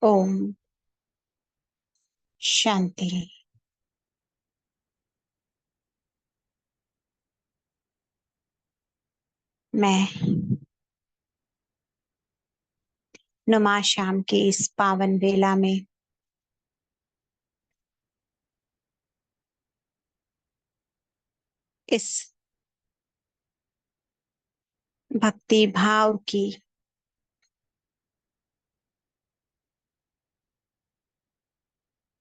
ओम शांति। मैं नुमा शाम की इस पावन बेला में इस भक्ति भाव की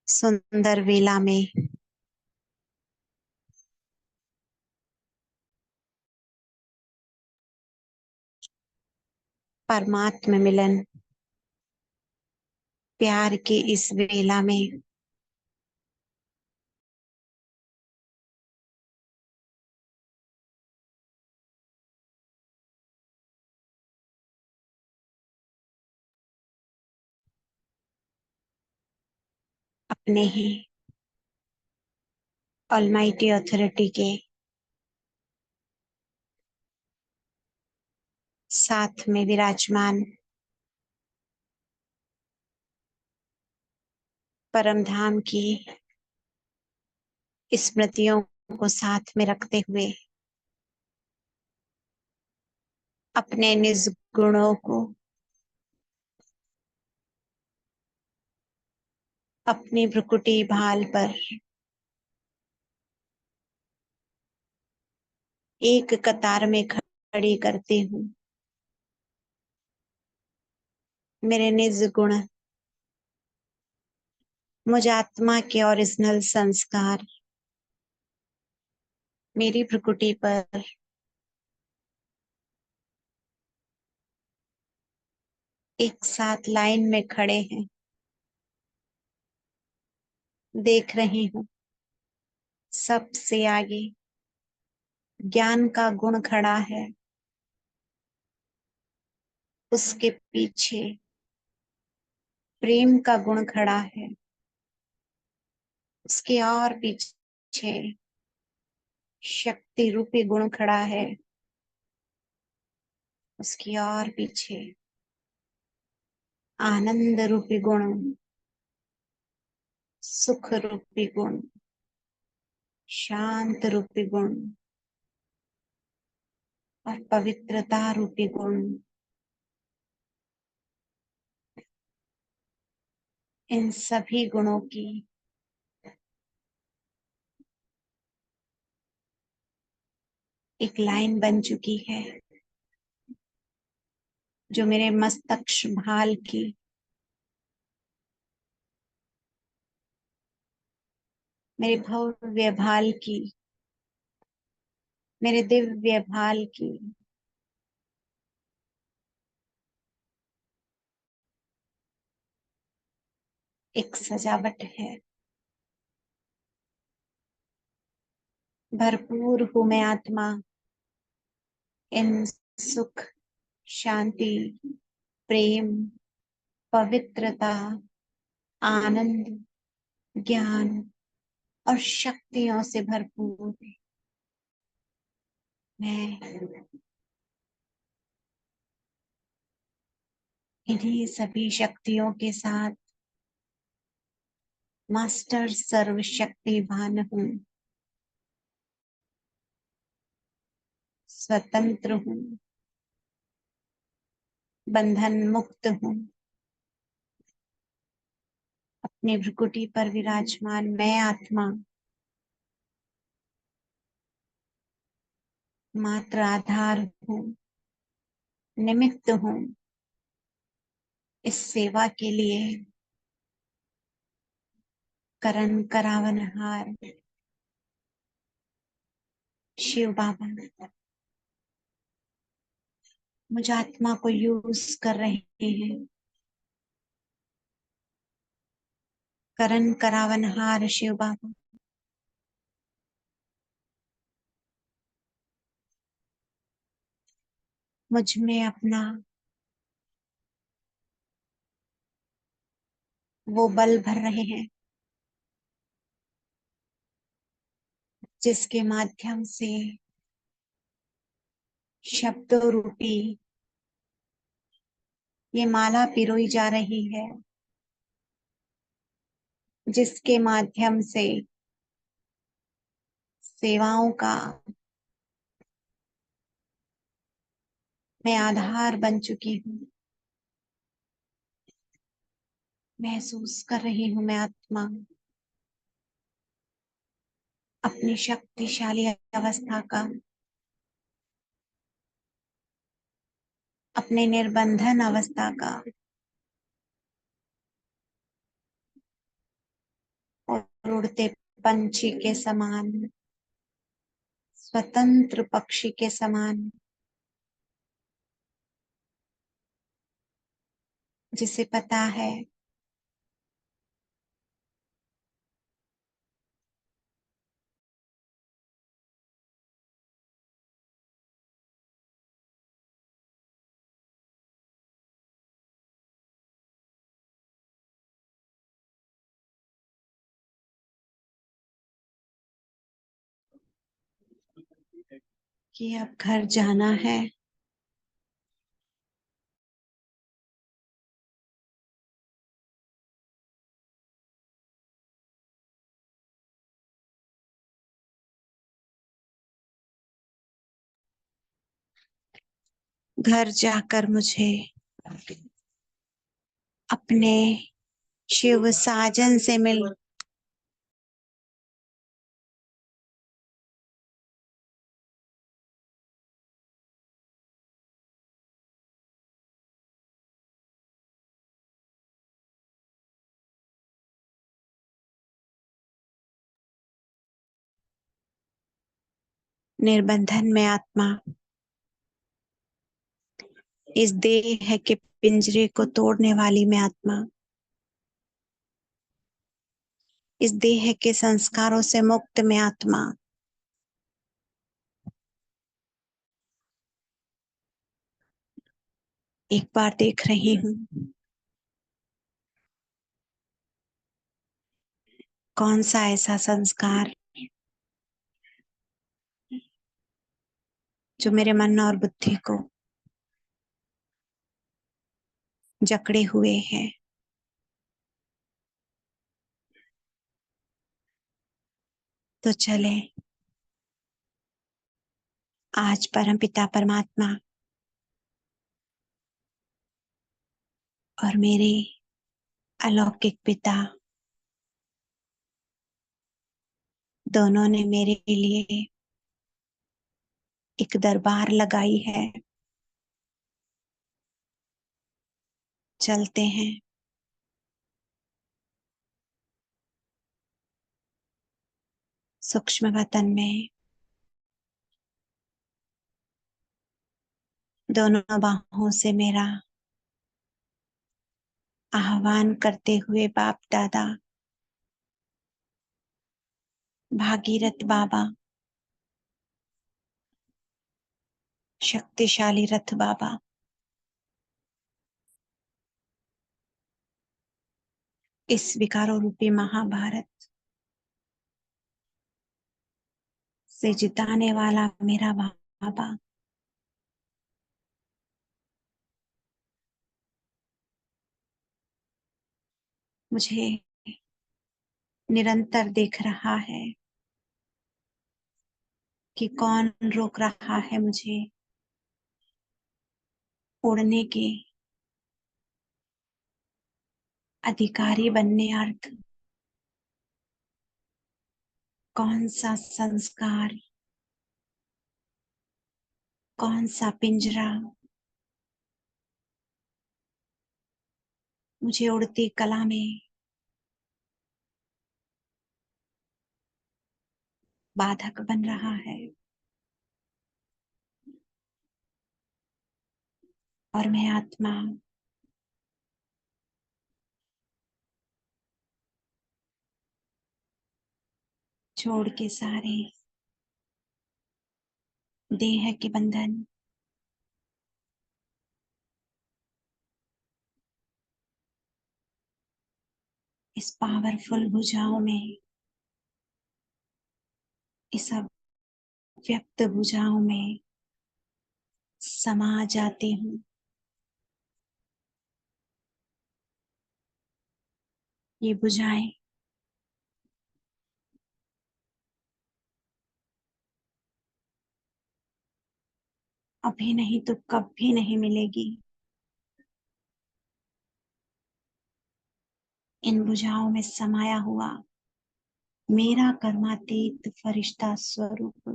सुंदर वेला में परमात्मा मिलन प्यार की इस वेला में अपने ही ऑलमाइटी अथॉरिटी के साथ में विराजमान परम धाम की स्मृतियों को साथ में रखते हुए अपने निज गुणों को अपनी भ्रुकुटी भाल पर एक कतार में खड़ी करती हूँ। मेरे निज गुण मुझ आत्मा के ओरिजिनल संस्कार मेरी भ्रुकुटी पर एक साथ लाइन में खड़े हैं। देख रही हूँ सबसे आगे ज्ञान का गुण खड़ा है, उसके पीछे प्रेम का गुण खड़ा है, उसके और पीछे शक्ति रूपी गुण खड़ा है, उसकी और पीछे आनंद रूपी गुण, सुख रूपी गुण, शांत रूपी गुण और पवित्रता रूपी गुण। इन सभी गुणों की एक लाइन बन चुकी है, जो मेरे मस्तक भाल की मेरे भव्य भाल की मेरे दिव्य भाल की एक सजावट है। भरपूर हूं मैं आत्मा इन सुख, शांति, प्रेम, पवित्रता, आनंद, ज्ञान और शक्तियों से भरपूर। मैं इन्हीं सभी शक्तियों के साथ मास्टर सर्वशक्तिवान हूँ, स्वतंत्र हूँ, बंधन मुक्त हूँ। अपनी भ्रुकुटी पर विराजमान मैं आत्मा मात्र आधार हूँ, निमित्त हूँ इस सेवा के लिए। करण करावनहार शिव बाबा मुझ आत्मा को यूज कर रहे हैं। करण करावनहार शिव बाबा मुझ में अपना वो बल भर रहे हैं, जिसके माध्यम से शब्दों रूपी ये माला पिरोई जा रही है। जिसके माध्यम से सेवाओं का मैं आधार बन चुकी हूँ। महसूस कर रही हूँ मैं आत्मा अपनी शक्तिशाली अवस्था का, अपने निर्बंधन अवस्था का और उड़ते पंछी के समान, स्वतंत्र पक्षी के समान, जिसे पता है कि अब घर जाना है। घर जाकर मुझे अपने शिव साजन से मिल निर्बंधन में आत्मा इस देह के पिंजरे को तोड़ने वाली मैं आत्मा इस देह के संस्कारों से मुक्त मैं आत्मा एक बार देख रही हूँ कौन सा ऐसा संस्कार जो मेरे मन और बुद्धि को जकड़े हुए हैं। तो चले आज परमपिता परमात्मा और मेरे अलौकिक पिता दोनों ने मेरे लिए एक दरबार लगाई है। चलते हैं सूक्ष्म वतन में, दोनों बाहों से मेरा आह्वान करते हुए बाप दादा भागीरथ बाबा, शक्तिशाली रथ बाबा, इस विकारों रूपी महाभारत से जिताने वाला मेरा बाबा मुझे निरंतर देख रहा है कि कौन रोक रहा है मुझे उड़ने के अधिकारी बनने अर्थ। कौन सा संस्कार, कौन सा पिंजरा मुझे उड़ती कला में बाधक बन रहा है। और मैं आत्मा छोड़ के सारे देह के बंधन, इस पावरफुल भुजाओं में, इस अव्यक्त भुजाओं में समा जाती हूँ। ये भुजाएं अभी नहीं तो कभी नहीं मिलेगी। इन भुजाओं में समाया हुआ मेरा कर्मातीत फरिश्ता स्वरूप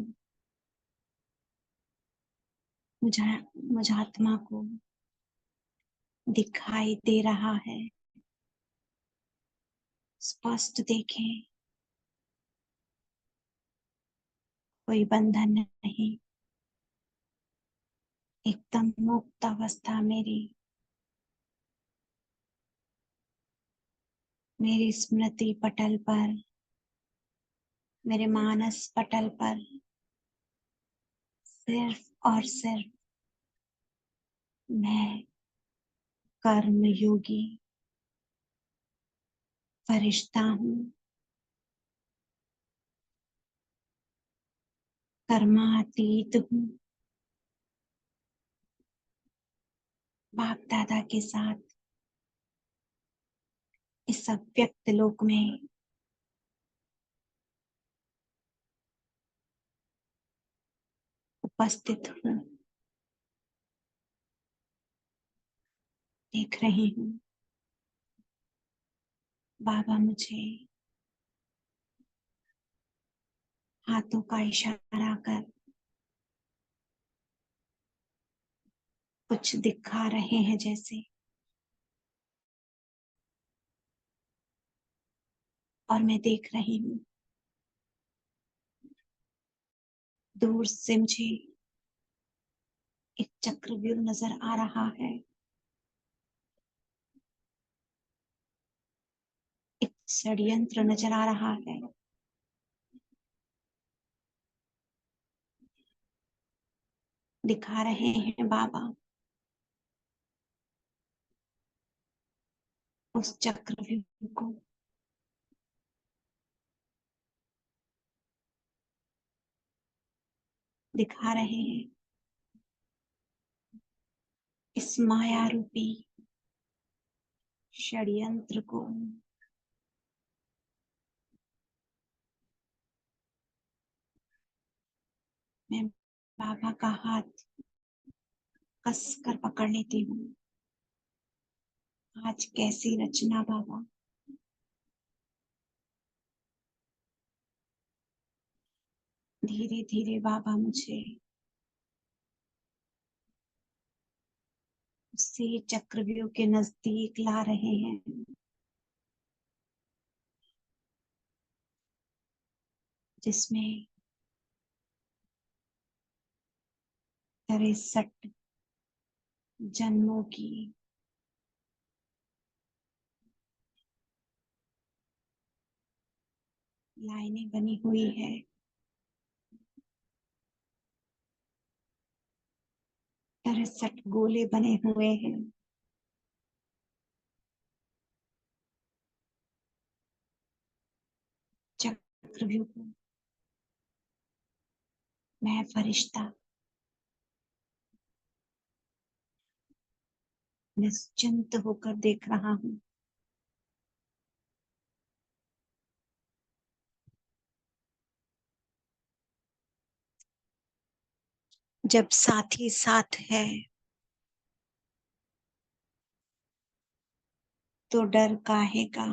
मुझात्मा को दिखाई दे रहा है। स्पष्ट देखें, कोई बंधन नहीं, एकदम मुक्त अवस्था मेरी स्मृति पटल पर, मेरे मानस पटल पर सिर्फ और सिर्फ मैं कर्म योगी फरिश्ता हूँ, कर्मातीत हूँ। बाप दादा के साथ इस अव्यक्त लोक में उपस्थित हूँ, देख रही हूँ। बाबा मुझे हाथों का इशारा कर कुछ दिखा रहे हैं जैसे, और मैं देख रही हूँ। दूर से मुझे एक चक्रव्यूह नजर आ रहा है, एक षड्यंत्र नजर आ रहा है। दिखा रहे हैं बाबा उस चक्रव्यूह को। दिखा रहे हैं इस माया रूपी षड्यंत्र को। मैं बाबा का हाथ कस कर पकड़ लेती हूँ। आज कैसी रचना बाबा। धीरे धीरे बाबा मुझे उसी चक्रव्यूह के नजदीक ला रहे हैं, जिसमें 63 जन्मों की लाइनें बनी हुई है। 63 गोले बने हुए हैं। चक्रव्यूह को मैं फरिश्ता निश्चिंत होकर देख रहा हूँ। जब साथी साथ है तो डर काहे का।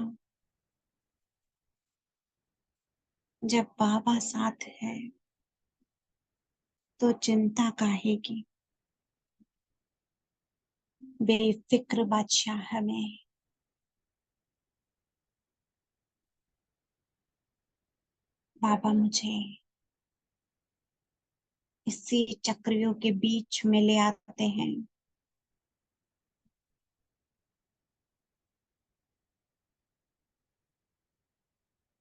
जब बाबा साथ है तो चिंता काहे की। बेफिक्र बादशाह हमें बाबा मुझे इसी चक्रियों के बीच में ले आते हैं।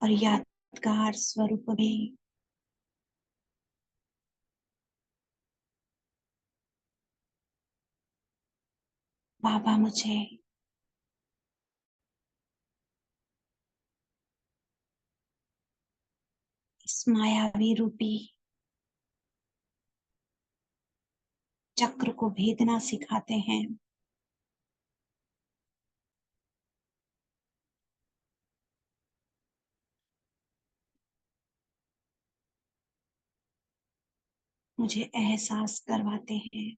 और यादगार स्वरूप में बाबा मुझे इस मायावी रूपी चक्र को भेदना सिखाते हैं। मुझे एहसास करवाते हैं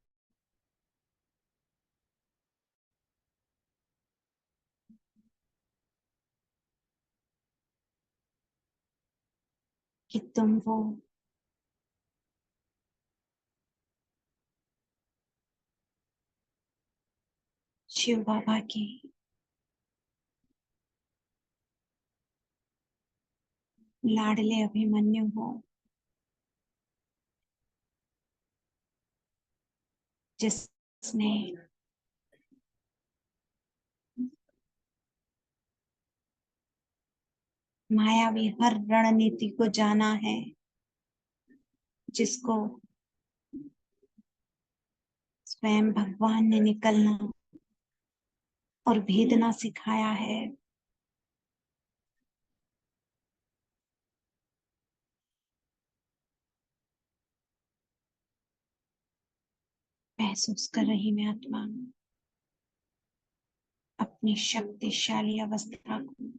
कि तुम वो शिव बाबा के लाडले अभिमन्यु हो, जिसने मायावी हर रणनीति को जाना है, जिसको स्वयं भगवान ने निकलना और भेदना सिखाया है। महसूस कर रही मैं आत्मा अपनी शक्तिशाली अवस्था को।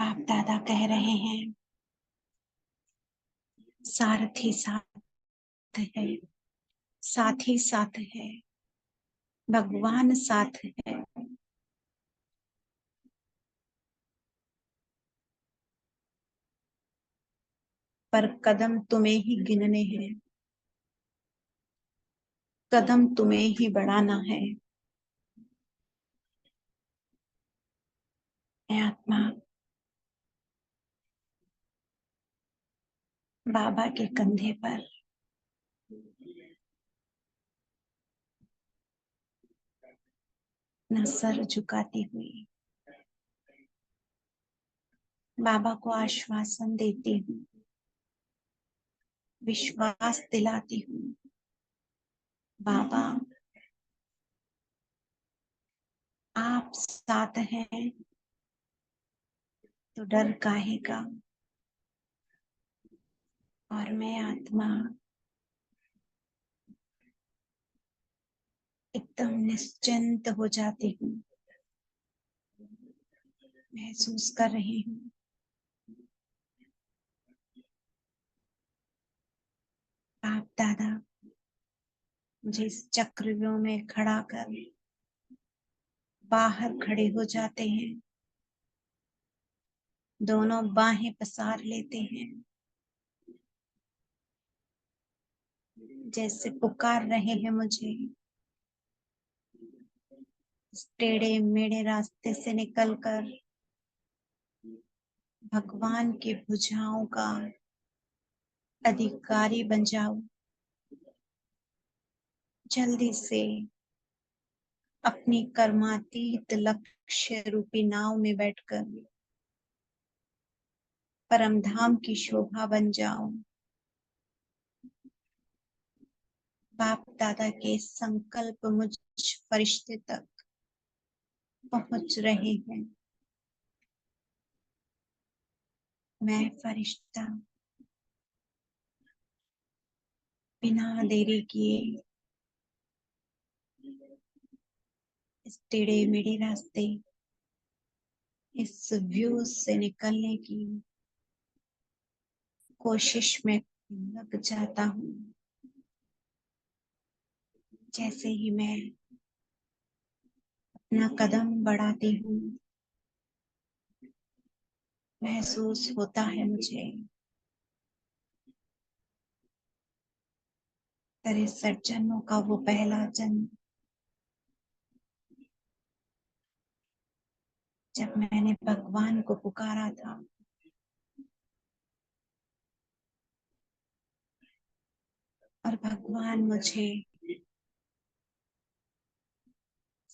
आप दादा कह रहे हैं सारथी साथ है, साथी साथ है, भगवान साथ है। पर कदम तुम्हें ही गिनने हैं, कदम तुम्हें ही बढ़ाना है। मैं आत्मा बाबा के कंधे पर अपना सर झुकाती हुई बाबा को आश्वासन देती हूँ, विश्वास दिलाती हूँ। बाबा, आप साथ हैं तो डर काहे का। और मैं आत्मा एकदम निश्चिंत हो जाती हूँ। महसूस कर रही हूँ आप दादा मुझे इस चक्रव्यूह में खड़ा कर बाहर खड़े हो जाते हैं, दोनों बाहें पसार लेते हैं, जैसे पुकार रहे हैं मुझे। इस टेढ़े मेढ़े रास्ते से निकलकर भगवान की भुजाओं का अधिकारी बन जाओ। जल्दी से अपनी कर्मातीत लक्ष्य रूपी नाव में बैठकर परम धाम की शोभा बन जाओ। बाप दादा के संकल्प मुझ फरिश्ते तक पहुंच रहे हैं। मैं फरिश्ता बिना देरी किए इस टेढ़े मेढ़े रास्ते, इस व्यू से निकलने की कोशिश में लग जाता हूँ। जैसे ही मैं अपना कदम बढ़ाती हूँ, महसूस होता है मुझे 63 जन्मों का वो पहला जन्म, जब मैंने भगवान को पुकारा था। और भगवान मुझे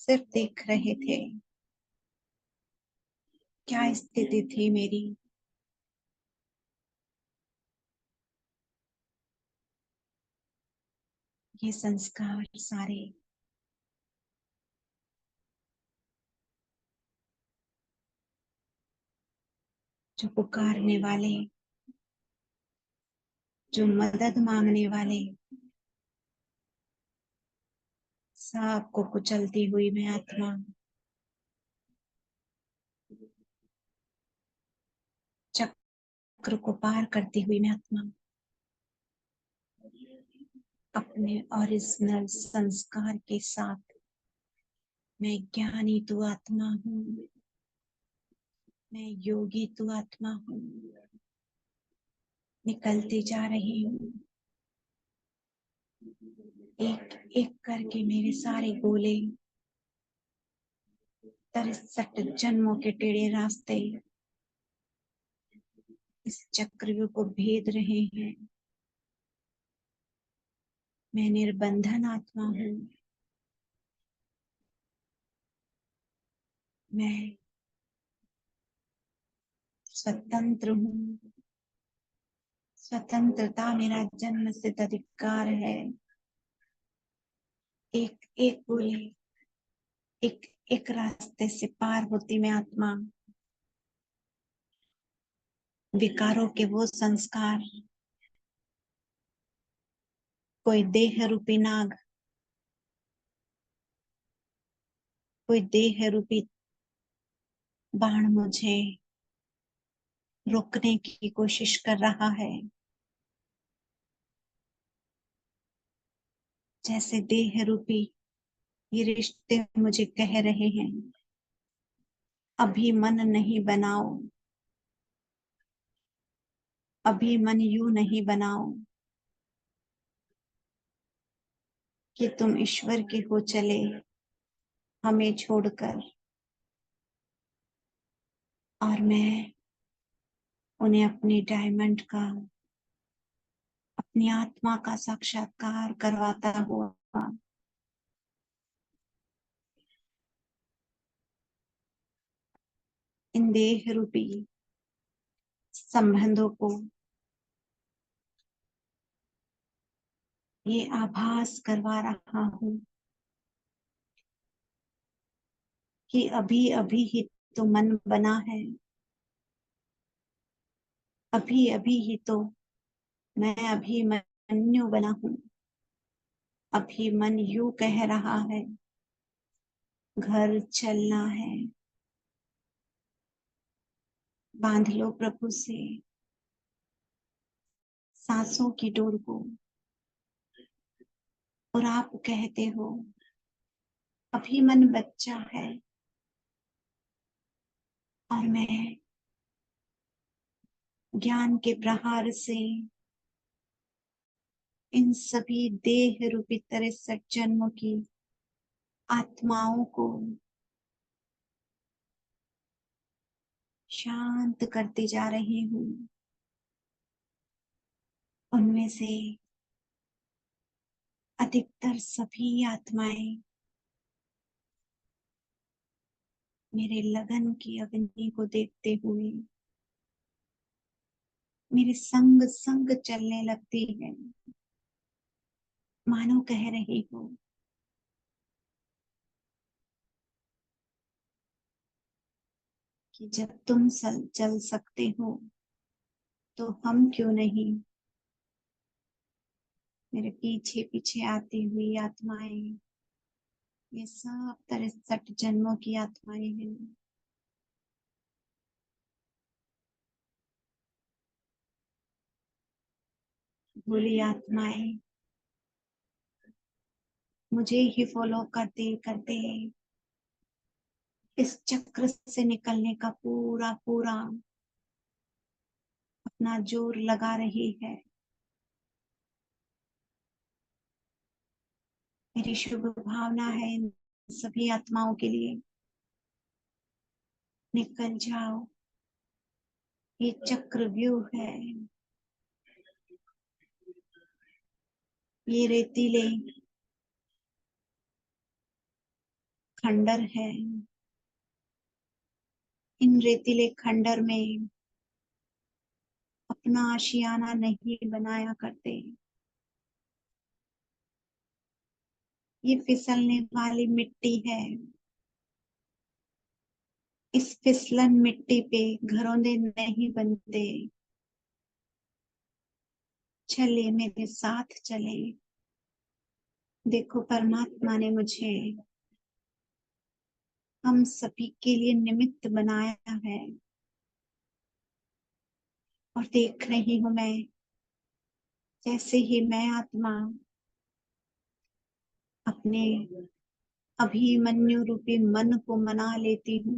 सिर्फ देख रहे थे। क्या स्थिति थी मेरी, ये संस्कार सारे जो पुकारने वाले, जो मदद मांगने वाले, सबको कुचलती हुई मैं आत्मा चक्र को पार करती हुई मैं आत्मा अपने ओरिजिनल संस्कार के साथ, मैं ज्ञानी तू आत्मा हूँ, मैं योगी तू आत्मा हूँ, निकलती जा रही हूँ। एक एक करके मेरे सारे गोले, 63 जन्मों के टेढ़े रास्ते इस चक्रव्यूह को भेद रहे हैं। मैं निर्बंधन आत्मा हूँ, मैं स्वतंत्र हूँ। स्वतंत्रता मेरा जन्म सिद्ध अधिकार है। एक एक गोले, एक एक रास्ते से पार होती मैं आत्मा विकारों के वो संस्कार, कोई देह रूपी नाग, कोई देह रूपी बाण मुझे रोकने की कोशिश कर रहा है। जैसे देह रूपी ये रिश्ते मुझे कह रहे हैं, अभी मन नहीं बनाओ, अभी मन यूं नहीं बनाओ कि तुम ईश्वर के हो चले हमें छोड़कर। और मैं उन्हें अपनी डायमंड का, अपनी आत्मा का साक्षात्कार करवाता हुआ इन देह रूपी संबंधों को ये आभास करवा रहा हूँ कि अभी अभी ही तो मन बना है, अभी अभी ही तो मैं अभिमन्यु बना हूँ। अभी मन यूं कह रहा है, घर चलना है। बांध लो प्रभु से सांसों की डोर को। और आप कहते हो अभी मन बच्चा है, और मैं ज्ञान के प्रहार से इन सभी देह रूपी 63 जन्मों की आत्माओं को शांत करती जा रही हूँ। उनमें से अधिकतर सभी आत्माएं मेरे लगन की अग्नि को देखते हुए मेरे संग संग चलने लगती है। मानो कह रही हो कि जब तुम चल सकते हो तो हम क्यों नहीं। मेरे पीछे पीछे आती हुई आत्माएं, ये सब 63 जन्मों की आत्माएं हैं। भोली आत्माएं मुझे ही फॉलो करते करते इस चक्र से निकलने का पूरा पूरा अपना जोर लगा रही है। मेरी शुभ भावना है इन सभी आत्माओं के लिए, निकल जाओ। ये चक्रव्यूह है, ये रेतीले खंडर है। इन रेतीले खंडर में अपना आशियाना नहीं बनाया करते। ये फिसलने वाली मिट्टी है। इस फिसलन मिट्टी पे घरौंदे नहीं बनते। चले मेरे साथ चले। देखो परमात्मा ने मुझे हम सभी के लिए निमित्त बनाया है, और देख रही हूं मैं, जैसे ही मैं आत्मा अपने अभिमन्यु रूपी मन को मना लेती हूँ,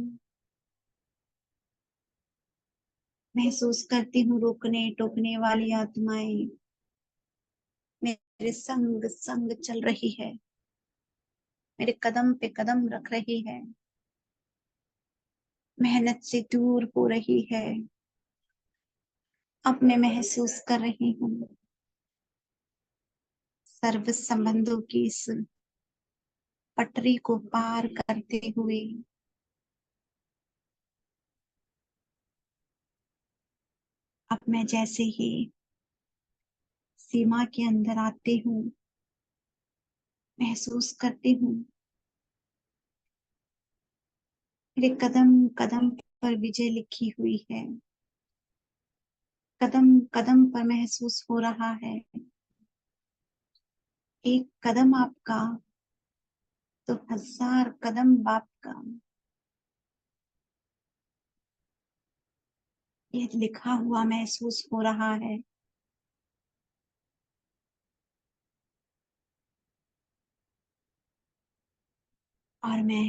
महसूस करती हूँ रोकने टोकने वाली आत्माएं मेरे संग संग चल रही है, मेरे कदम पे कदम रख रही है, मेहनत से दूर हो रही है। अब मैं महसूस कर रही हूँ सर्व संबंधों की इस पटरी को पार करते हुए अब मैं जैसे ही सीमा के अंदर आती हूँ, महसूस करती हूँ मेरे कदम कदम पर विजय लिखी हुई है। कदम कदम पर महसूस हो रहा है, एक कदम आपका तो 1000 कदम बाप का, ये लिखा हुआ महसूस हो रहा है। और मैं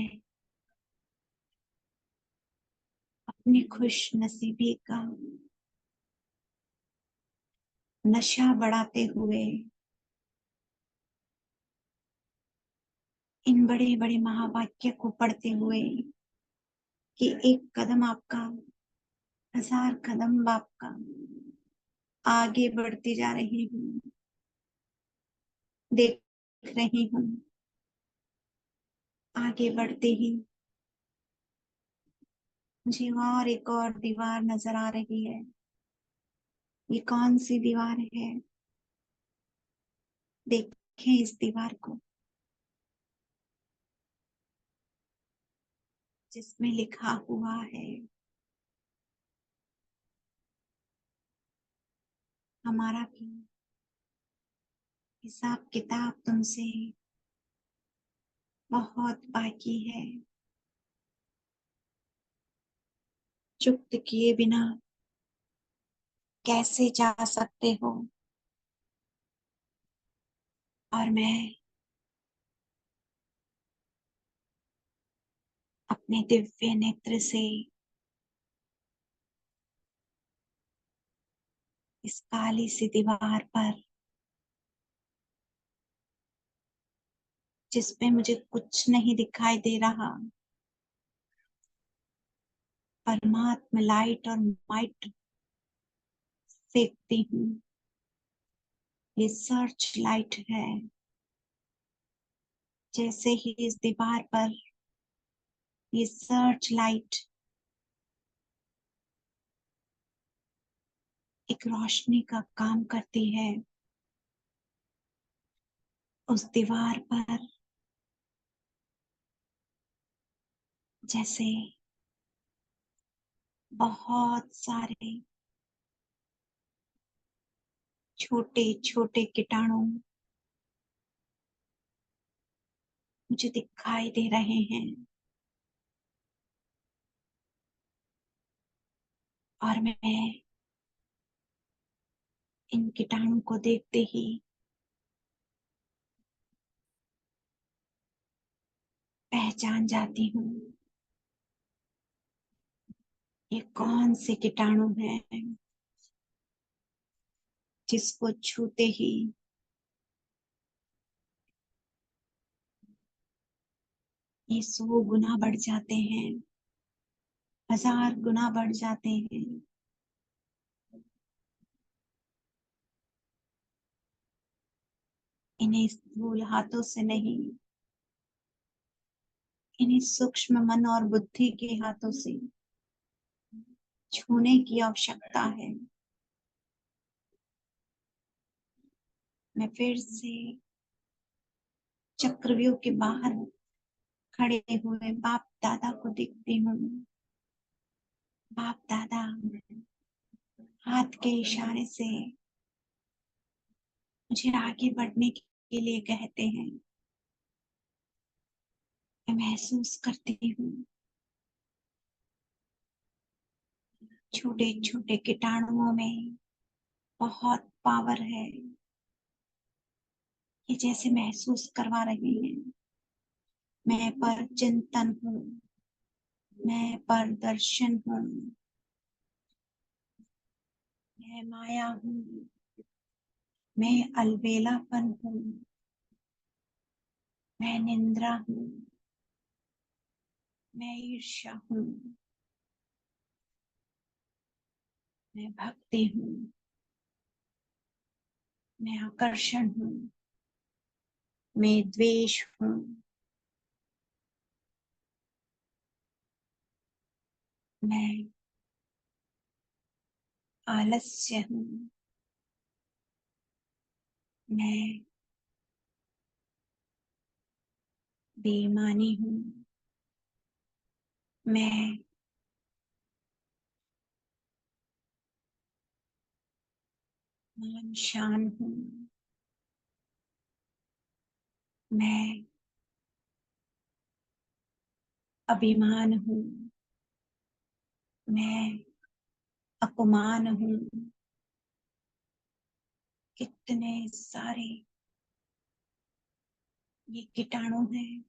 अपनी खुश नसीबी का नशा बढ़ाते हुए इन बड़े बड़े महावाक्य को पढ़ते हुए कि एक कदम आपका 1000 कदम बाप का, आगे बढ़ती जा रही हूँ, देख रही हूँ आगे बढ़ते ही मुझे और एक और दीवार नजर आ रही है। ये कौन सी दीवार है? देखें इस दीवार को, जिसमें लिखा हुआ है हमारा भी हिसाब किताब तुमसे बहुत बाकी है, चुक्त किए बिना कैसे जा सकते हो। और मैं अपने दिव्य नेत्र से इस काली सी दीवार पर, जिसपे मुझे कुछ नहीं दिखाई दे रहा, परमात्मा लाइट और माइट फेंकती हूँ। ये सर्च लाइट है। जैसे ही इस दीवार पर ये सर्च लाइट एक रोशनी का काम करती है, उस दीवार पर जैसे बहुत सारे छोटे छोटे कीटाणु मुझे दिखाई दे रहे हैं। और मैं इन कीटाणु को देखते ही पहचान जाती हूँ ये कौन से कीटाणु हैं, जिसको छूते ही ये 100 गुना बढ़ जाते हैं, 1000 गुना बढ़ जाते हैं। इन्हें स्थूल हाथों से नहीं, इन्हें सूक्ष्म मन और बुद्धि के हाथों से छूने की आवश्यकता है। मैं फिर से चक्रव्यूह के बाहर खड़े हुए बाप दादा को देखती हूँ। बाप दादा हाथ के इशारे से मुझे आगे बढ़ने के लिए कहते हैं। मैं महसूस करती हूँ छोटे छोटे कीटाणुओं में बहुत पावर है। ये जैसे महसूस करवा रहे हैं, मैं पर चिंतन हूँ, मैं पर दर्शन हूँ, मैं माया हूँ, मैं अलबेलापन हूँ, मैं निंद्रा हूँ, मैं ईर्ष्या हूँ, मैं भक्ति हूँ, मैं आकर्षण हूँ, मैं द्वेष हूँ, मैं आलस्य हूँ, मैं बेईमानी हूँ, मैं मान शान हूँ, मैं अभिमान हूँ, मैं अपमान हूँ। कितने सारे ये कीटाणु हैं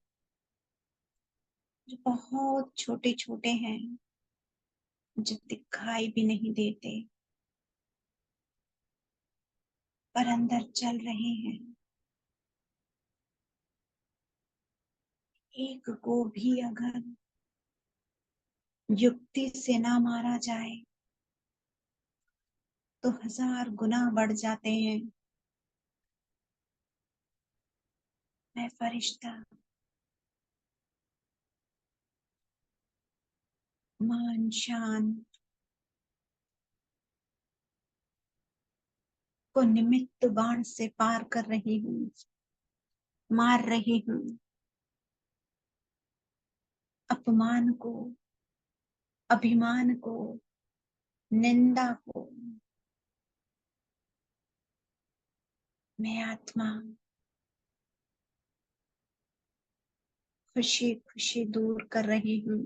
जो बहुत छोटे छोटे हैं, जो दिखाई भी नहीं देते पर अंदर चल रहे हैं। एक को भी अगर युक्ति से ना मारा जाए तो 1000 गुना बढ़ जाते हैं। मैं फरिश्ता मान शान को निमित्त बाण से पार कर रही हूँ, मार रही हूँ। अपमान को, अभिमान को, निंदा को मैं आत्मा खुशी खुशी दूर कर रही हूँ।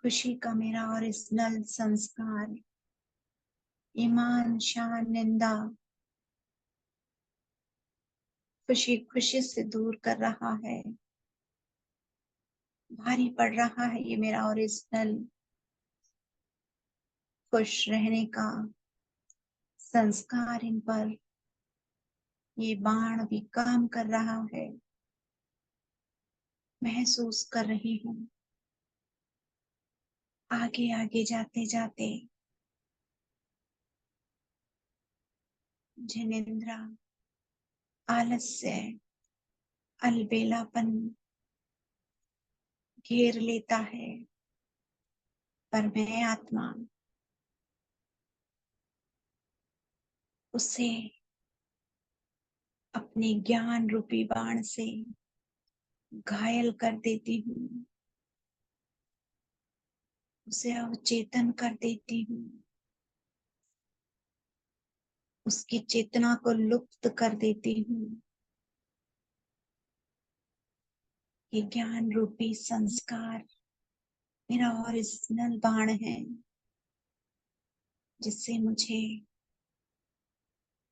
खुशी का मेरा ओरिजिनल संस्कार ईमान शान निंदा खुशी खुशी से दूर कर रहा है। भारी पड़ रहा है ये मेरा ओरिजिनल खुश रहने का संस्कार। इन पर ये बाण भी काम कर रहा है। महसूस कर रही हूँ। आगे आगे जाते जाते मुझे निंद्रा, आलस्य, अलबेलापन घेर लेता है, पर मैं आत्मा उसे अपने ज्ञान रूपी बाण से घायल कर देती हूँ, उसे अवचेतन कर देती हूँ, उसकी चेतना को लुप्त कर देती हूँ। ये ज्ञान रूपी संस्कार मेरा ओरिजिनल बाण है, जिससे मुझे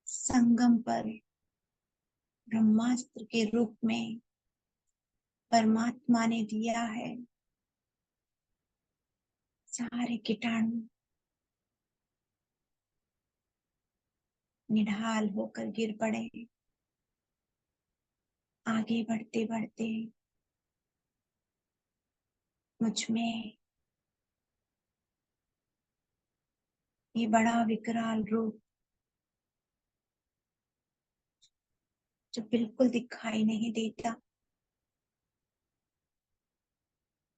संगम पर ब्रह्मास्त्र के रूप में परमात्मा ने दिया है। सारे कीटाणु निढाल होकर गिर पड़े। आगे बढ़ते बढ़ते मुझ में ये बड़ा विकराल रूप, जो बिल्कुल दिखाई नहीं देता,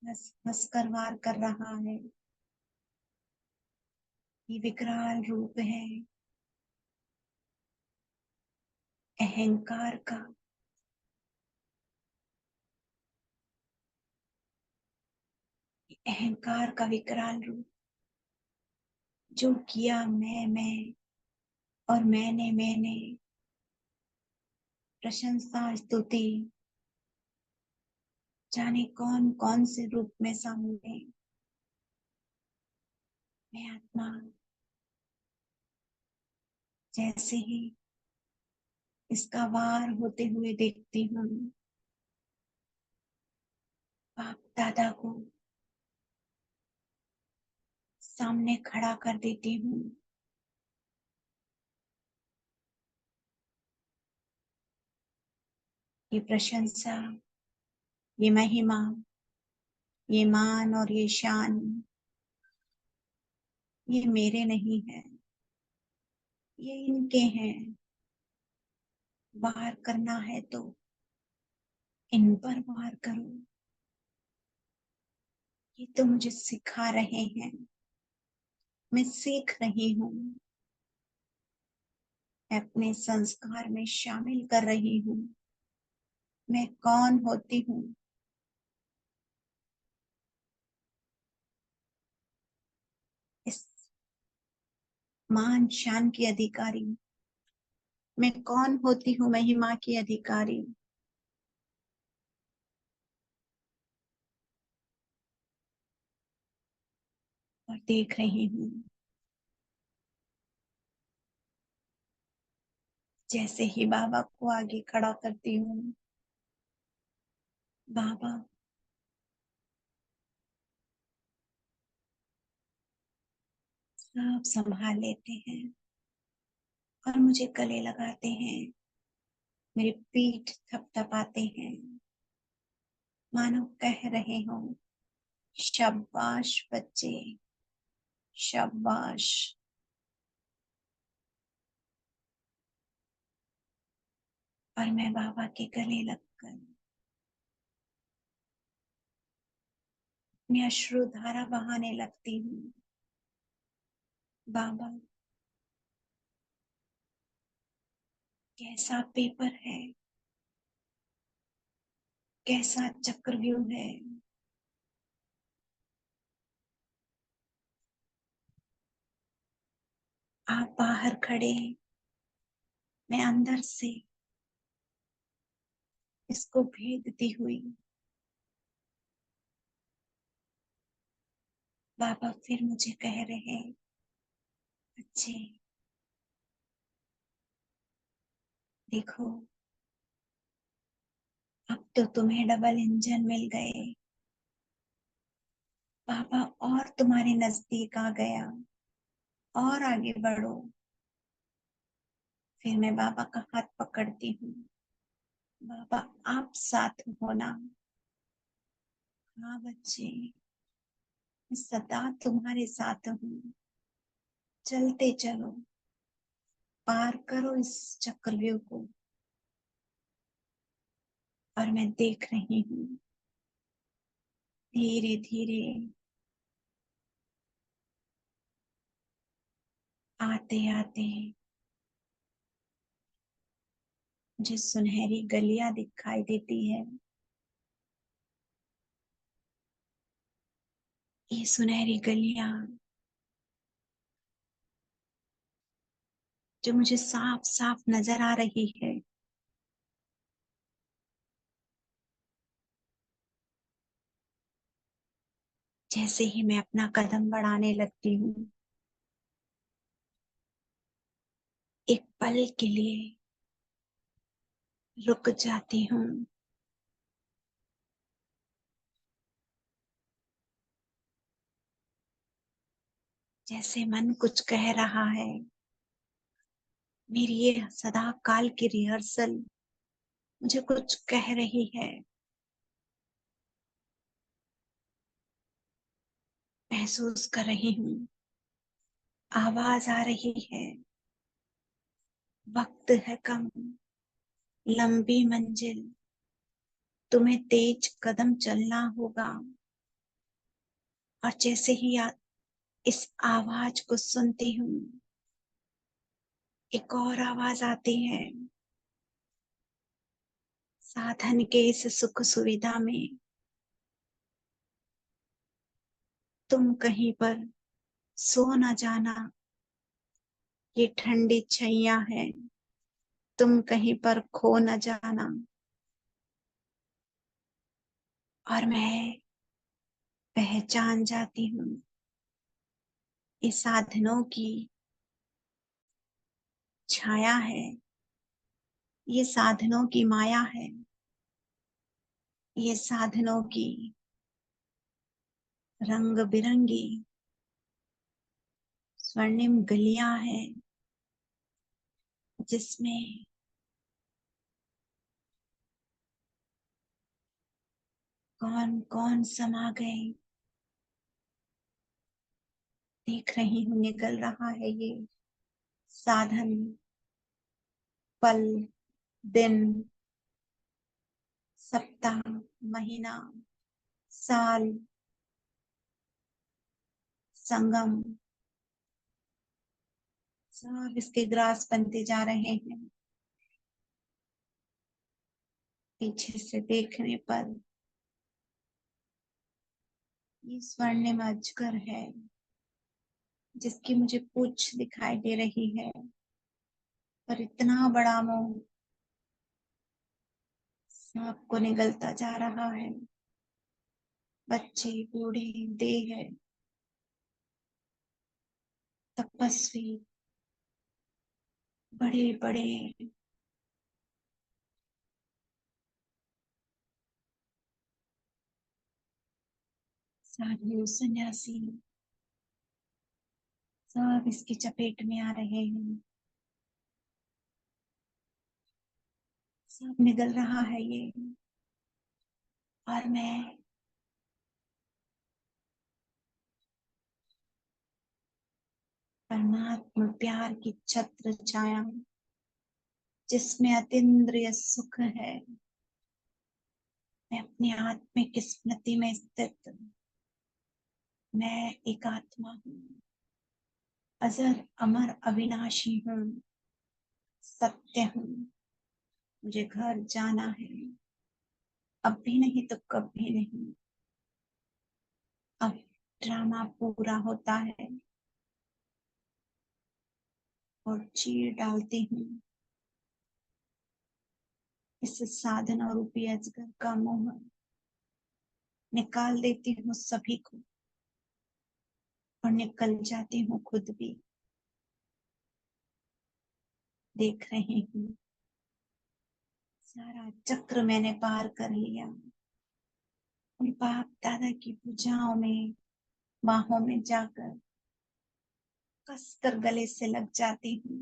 बस मस्कर वार कर रहा है। ये विकराल रूप है अहंकार का। अहंकार का विकराल रूप, जो किया मैं और मैंने प्रशंसा स्तुति जाने कौन कौन से रूप में सामने मैं आत्मा जैसे ही इसका वार होते हुए देखती हूँ, बाप दादा को सामने खड़ा कर देती हूँ। ये प्रशंसा, ये महिमा, ये मान और ये शान, ये मेरे नहीं है, ये इनके हैं। वार करना है तो इन पर वार करो। ये तो मुझे सिखा रहे हैं, मैं सीख रही हूँ, मैं अपने संस्कार में शामिल कर रही हूँ। मैं कौन होती हूँ, इस मान शान की अधिकारी। मैं कौन होती हूँ, महिमा की अधिकारी। और देख रही हूँ जैसे ही बाबा को आगे खड़ा करती हूँ, बाबा सब संभाल लेते हैं और मुझे गले लगाते हैं, मेरी पीठ थपथपाते हैं, मानो कह रहे हो, शाबाश बच्चे, शाबाश। और मैं बाबा के गले लगकर अपनी अश्रुधारा बहाने लगती हूँ। बाबा, कैसा पेपर है, कैसा चक्रव्यूह है। आप बाहर खड़े, मैं अंदर से इसको भेदती हुई। बाबा फिर मुझे कह रहे, अच्छे देखो, अब तो तुम्हें डबल इंजन मिल गए। बाबा और तुम्हारे नजदीक आ गया, और आगे बढ़ो। फिर मैं बाबा का हाथ पकड़ती हूँ। बाबा आप साथ होना। हाँ बच्चे, मैं सदा तुम्हारे साथ हूँ। चलते चलो, पार करो इस चक्रव्यूह को। और मैं देख रही हूँ धीरे धीरे आते आते मुझे सुनहरी गलियां दिखाई देती है। ये सुनहरी गलियां जो मुझे साफ साफ नजर आ रही है। जैसे ही मैं अपना कदम बढ़ाने लगती हूँ, एक पल के लिए रुक जाती हूँ। जैसे मन कुछ कह रहा है, मेरी ये सदा काल की रिहर्सल मुझे कुछ कह रही है। महसूस कर रही हूँ, आवाज आ रही है, वक्त है कम, लंबी मंजिल, तुम्हें तेज कदम चलना होगा। और जैसे ही इस आवाज को सुनती हूँ, एक और आवाज आती है, साधन के इस सुख सुविधा में तुम कहीं पर सो न जाना, ये ठंडी छैया है, तुम कहीं पर खो न जाना। और मैं पहचान जाती हूँ ये साधनों की छाया है, ये साधनों की माया है, ये साधनों की रंग बिरंगी स्वर्णिम गलियां हैं, जिसमें कौन कौन समा गए। देख रही हूँ निकल रहा है ये साधन, पल, दिन, सप्ताह, महीना, साल, संगम, सब इसके ग्रास बनते जा रहे हैं। पीछे से देखने पर ये स्वर्णिम अजगर है, जिसकी मुझे पूंछ दिखाई दे रही है, पर इतना बड़ा मुंह सबको निगलता जा रहा है। बच्चे, बूढ़े, देह, तपस्वी, बड़े बड़े, साधु, सन्यासी, सब इसकी चपेट में आ रहे हैं। सब निगल रहा है ये, और मैं परमात्मा प्यार की छत्र छाया हूं, जिसमें अतीन्द्रिय सुख है। मैं अपनी आत्मिक स्मृति में स्थित, मैं एक आत्मा हूँ, अजर अमर अविनाशी हूँ, सत्य हूँ। मुझे घर जाना है, अब भी नहीं तो कभी नहीं। अब ड्रामा पूरा होता है और चीर डालती हूँ इस साधना रूपी अजगर का मोह, निकाल देती हूँ सभी को और निकल जाती हूँ खुद भी। देख रही हूँ सारा चक्र मैंने पार कर लिया, और बाप दादा की पूजाओं में, बाहों में जाकर कसकर गले से लग जाती हूँ।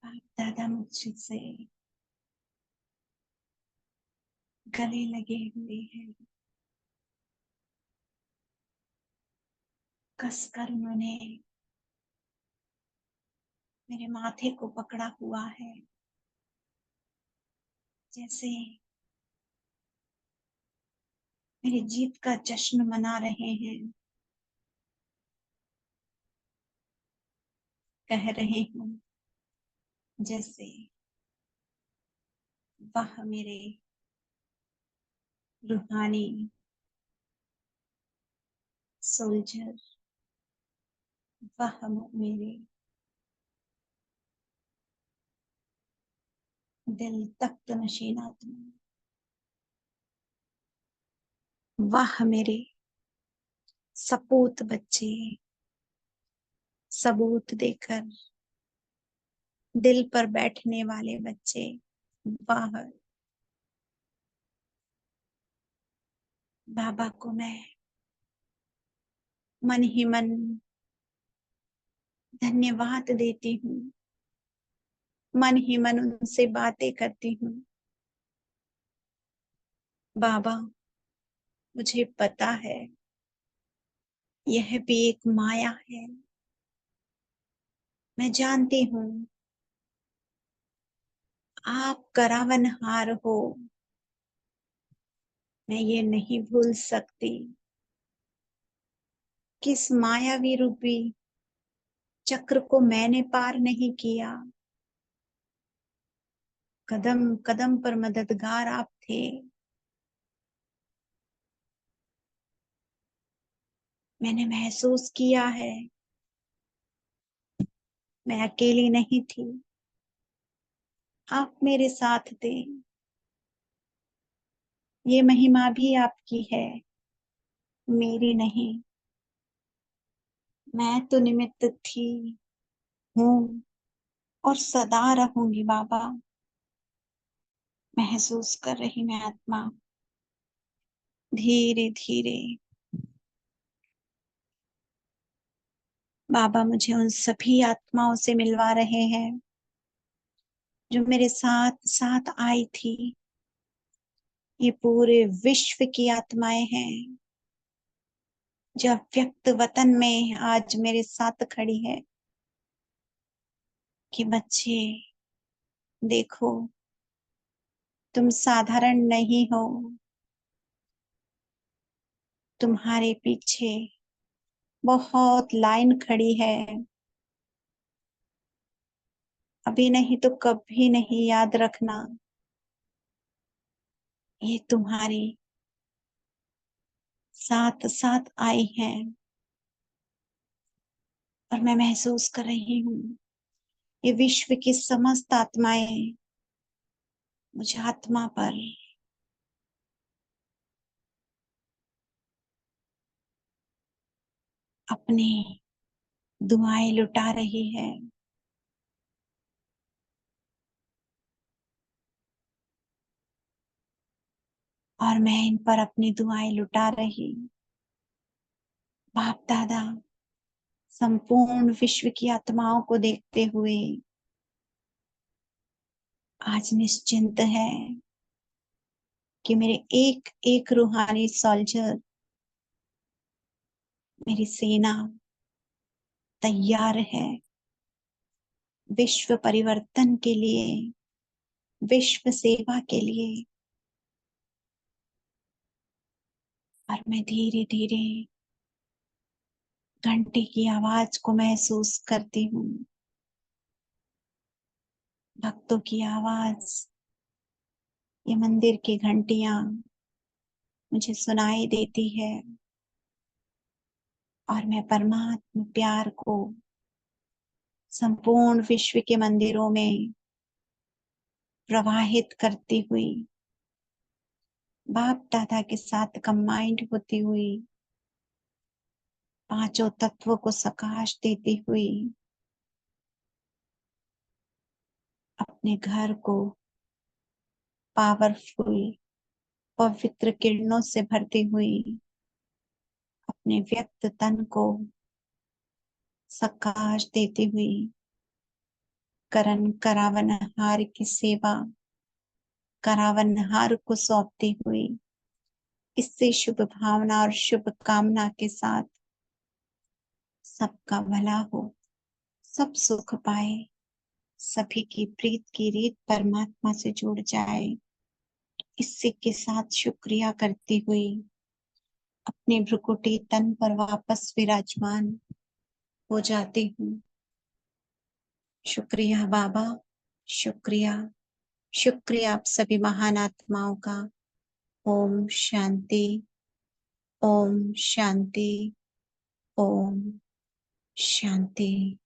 बाप दादा मुझसे गले लगे हुए हैं, कसकर उन्होंने मेरे माथे को पकड़ा हुआ है, जैसे मेरी जीत का जश्न मना रहे हैं। कह रहे हूँ जैसे वह मेरे रूहानी सोल्जर, वह मेरे दिल तख्त नशीन आत्मा, वह मेरे सपूत बच्चे, सबूत देकर दिल पर बैठने वाले बच्चे, वह बाबा को मैं मन ही मन धन्यवाद देती हूँ, मन ही मन उनसे बातें करती हूँ। बाबा, मुझे पता है यह भी एक माया है, मैं जानती हूँ आप करावनहार हो, मैं ये नहीं भूल सकती किस मायावी रूपी चक्र को मैंने पार नहीं किया। कदम कदम पर मददगार आप थे, मैंने महसूस किया है मैं अकेली नहीं थी, आप मेरे साथ थे। ये महिमा भी आपकी है, मेरी नहीं। मैं तो निमित्त थी, हूँ और सदा रहूंगी बाबा। महसूस कर रही मैं आत्मा, धीरे धीरे। बाबा मुझे उन सभी आत्माओं से मिलवा रहे हैं जो मेरे साथ साथ आई थी। ये पूरे विश्व की आत्माएं हैं जो अव्यक्त वतन में आज मेरे साथ खड़ी है कि बच्चे देखो, तुम साधारण नहीं हो। तुम्हारे पीछे बहुत लाइन खड़ी है। अभी नहीं तो कभी नहीं, याद रखना। ये तुम्हारी साथ साथ आई हैं और मैं महसूस कर रही हूँ ये विश्व की समस्त आत्माएं मुझ आत्मा पर अपनी दुआएं लुटा रही है। और मैं इन पर अपनी दुआएं लुटा रही। बाप दादा संपूर्ण विश्व की आत्माओं को देखते हुए आज निश्चिंत है कि मेरे एक एक रूहानी सोल्जर, मेरी सेना तैयार है विश्व परिवर्तन के लिए, विश्व सेवा के लिए। और मैं धीरे धीरे घंटी की आवाज को महसूस करती हूँ। भक्तों की आवाज, ये मंदिर की घंटियां मुझे सुनाई देती है और मैं परमात्मा प्यार को संपूर्ण विश्व के मंदिरों में प्रवाहित करती हुई, बाप दादा के साथ कंबाइंड होती हुई, पांचों तत्वों को सकाश देती हुई अपने घर को पावरफुल पवित्र किरणों से भरती हुई, अपने व्यक्त तन को सकाश देती हुई करण करावनहार की सेवा करावनहार को सौंपती हुई, इससे शुभ भावना और शुभ कामना के साथ सबका भला हो, सब सुख पाए, सभी की प्रीत की रीत परमात्मा से जुड़ जाए। इसी के साथ शुक्रिया करती हुई अपने भ्रुकुटी तन पर वापस विराजमान हो जाती हूँ। शुक्रिया बाबा, शुक्रिया, शुक्रिया आप सभी महान आत्माओं का। ओम शांति, ओम शांति, ओम शांति।